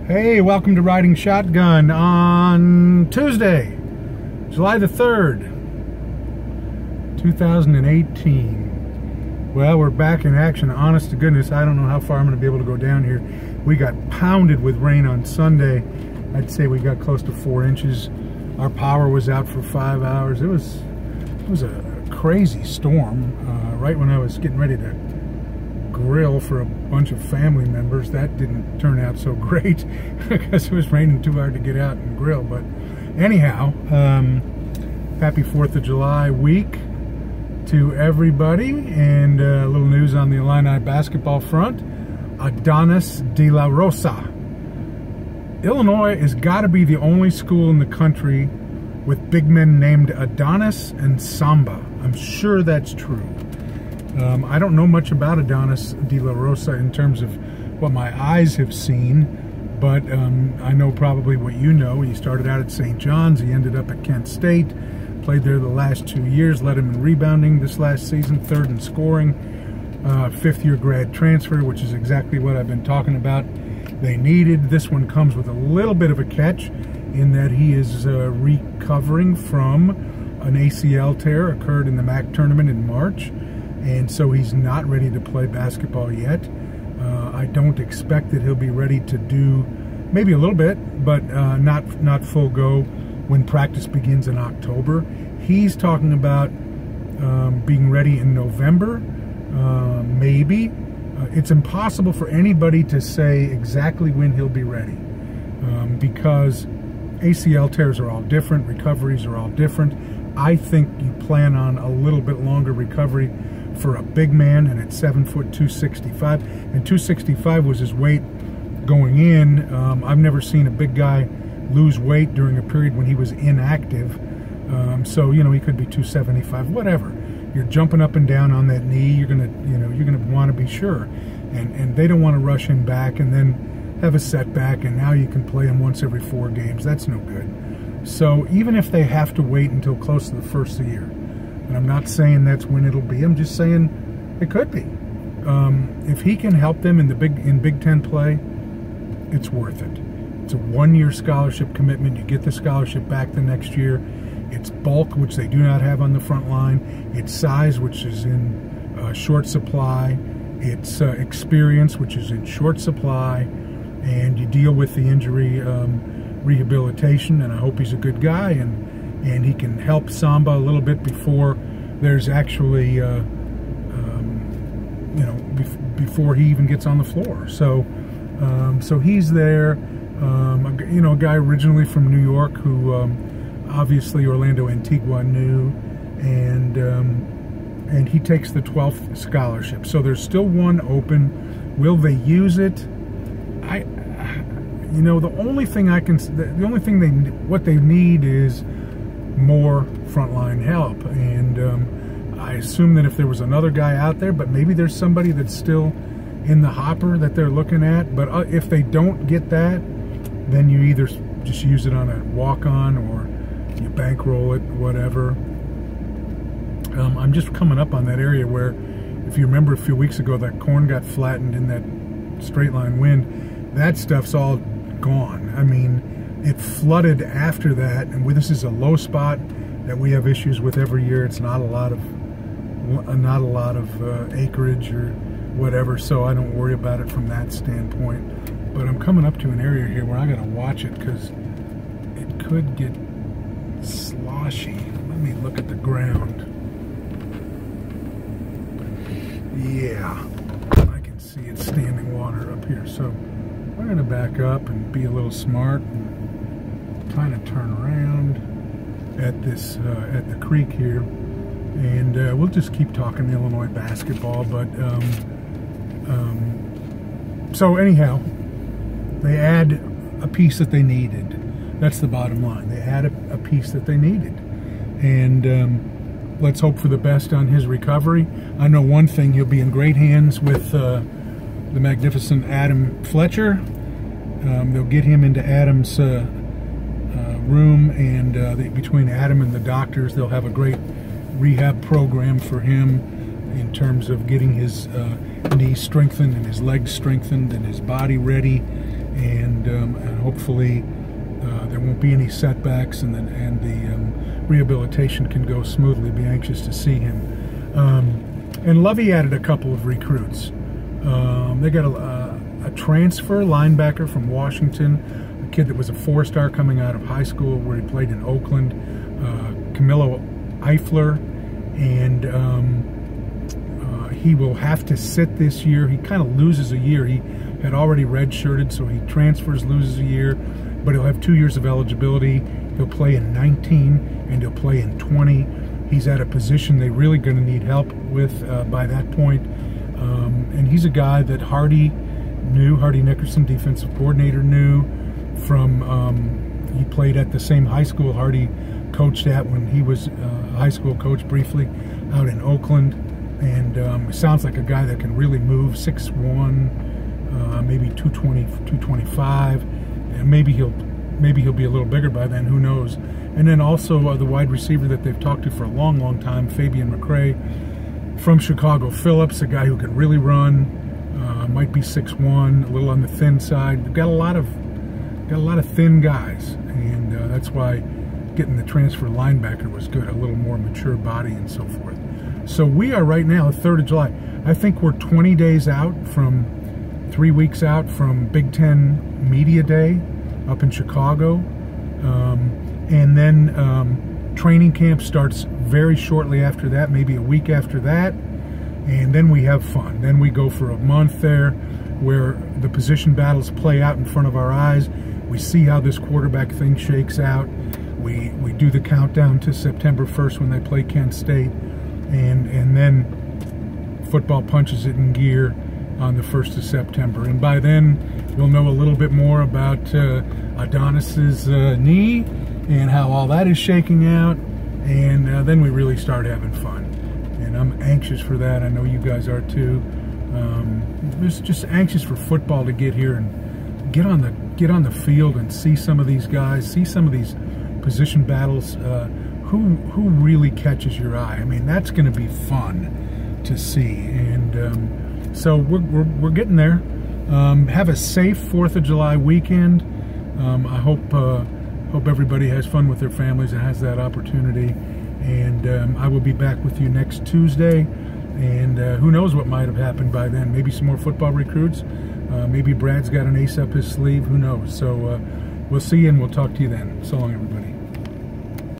Hey, welcome to Riding Shotgun on Tuesday, July the 3rd, 2018. Well, we're back in action. Honest to goodness, I don't know how far I'm going to be able to go down here. We got pounded with rain on Sunday. I'd say we got close to 4 inches. Our power was out for 5 hours. It was a crazy storm. Right when I was getting ready to grill for a bunch of family members, that didn't turn out so great because it was raining too hard to get out and grill. But anyhow, happy 4th of July week to everybody, and a little news on the Illini basketball front. Adonis De La Rosa. Illinois has got to be the only school in the country with big men named Adonis and Samba. I'm sure that's true. I don't know much about Adonis De La Rosa in terms of what my eyes have seen, but I know probably what you know. He started out at St. John's. He ended up at Kent State, played there the last 2 years, led him in rebounding this last season, 3rd in scoring, 5th-year grad transfer, which is exactly what I've been talking about they needed. This one comes with a little bit of a catch in that he is recovering from an ACL tear, occurred in the MAC tournament in March. And so he's not ready to play basketball yet. I don't expect that he'll be ready to do maybe a little bit, but not full go when practice begins in October. He's talking about being ready in November, maybe. It's impossible for anybody to say exactly when he'll be ready because ACL tears are all different, recoveries are all different. I think you plan on a little bit longer recovery for a big man, and at 7 foot 265, and 265 was his weight going in. I've never seen a big guy lose weight during a period when he was inactive. So you know, he could be 275, whatever. You're jumping up and down on that knee. You're gonna want to be sure, and they don't want to rush him back and then have a setback, and now you can play him once every 4 games. That's no good. So even if they have to wait until close to the first of the year, and I'm not saying that's when it'll be, I'm just saying it could be. If he can help them in Big Ten play, it's worth it. It's a 1-year scholarship commitment. You get the scholarship back the next year. It's bulk, which they do not have on the front line. It's size, which is in short supply. It's experience, which is in short supply. And you deal with the injury rehabilitation, and I hope he's a good guy, and he can help Samba a little bit before there's actually, before he even gets on the floor. So, so he's there. A guy originally from New York who obviously Orlando Antigua knew, and he takes the 12th scholarship. So there's still one open. Will they use it? The only thing what they need is more frontline help, and I assume that if there was another guy out there, but maybe there's somebody that's still in the hopper that they're looking at. But if they don't get that, then you either just use it on a walk-on or you bankroll it, whatever. I'm just coming up on that area where, if you remember a few weeks ago, that corn got flattened in that straight line wind. That stuff's all gone. I mean, it flooded after that, and this is a low spot that we have issues with every year. It's not a lot of acreage or whatever, so I don't worry about it from that standpoint. But I'm coming up to an area here where I gotta watch it because it could get sloshy. Let me look at the ground. Yeah, I can see it standing water up here, so we're going to back up and be a little smart and kind of turn around at this at the creek here, and we'll just keep talking Illinois basketball. But so anyhow, they add a piece that they needed. That's the bottom line. They add a piece that they needed, and let's hope for the best on his recovery. I know one thing: he'll be in great hands with the magnificent Adam Fletcher. They'll get him into Adam's room, and between Adam and the doctors, they'll have a great rehab program for him in terms of getting his knees strengthened and his legs strengthened and his body ready. and hopefully there won't be any setbacks, and the rehabilitation can go smoothly. Be anxious to see him. And Lovey added a couple of recruits. They got a transfer linebacker from Washington, a kid that was a 4-star coming out of high school where he played in Oakland, Camilo Eifler, and he will have to sit this year. He kind of loses a year. He had already redshirted, so he transfers, loses a year, but he'll have 2 years of eligibility. He'll play in 19 and he'll play in 20. He's at a position they're really going to need help with by that point. And he's a guy that Hardy Nickerson, defensive coordinator, knew from, he played at the same high school Hardy coached at when he was a high school coach briefly out in Oakland. And sounds like a guy that can really move, 6'1", maybe 220, 225, and maybe he'll be a little bigger by then, who knows. And then also the wide receiver that they've talked to for a long time, Fabian McCray from Chicago Phillips, a guy who can really run, might be 6'1", a little on the thin side. They've got a lot of thin guys, and that's why getting the transfer linebacker was good, a little more mature body and so forth. So we are right now, 3rd of July. I think we're 20 days out from, 3 weeks out from Big Ten Media Day up in Chicago. And then training camp starts very shortly after that, maybe a week after that. And then we have fun. Then we go for a month there where the position battles play out in front of our eyes. We see how this quarterback thing shakes out. We do the countdown to September 1st when they play Kent State. And then football punches it in gear on the 1st of September. And by then, we'll know a little bit more about Adonis's knee and how all that is shaking out. And then we really start having fun. And I'm anxious for that. I know you guys are too. Just anxious for football to get here and get on the field and see some of these guys, see some of these position battles. Who really catches your eye? I mean, that's going to be fun to see, and so we're getting there. Have a safe 4th of July weekend. I hope everybody has fun with their families and has that opportunity. And I will be back with you next Tuesday. And who knows what might have happened by then? Maybe some more football recruits. Maybe Brad's got an ace up his sleeve. Who knows? So we'll see you, and we'll talk to you then. So long, everybody.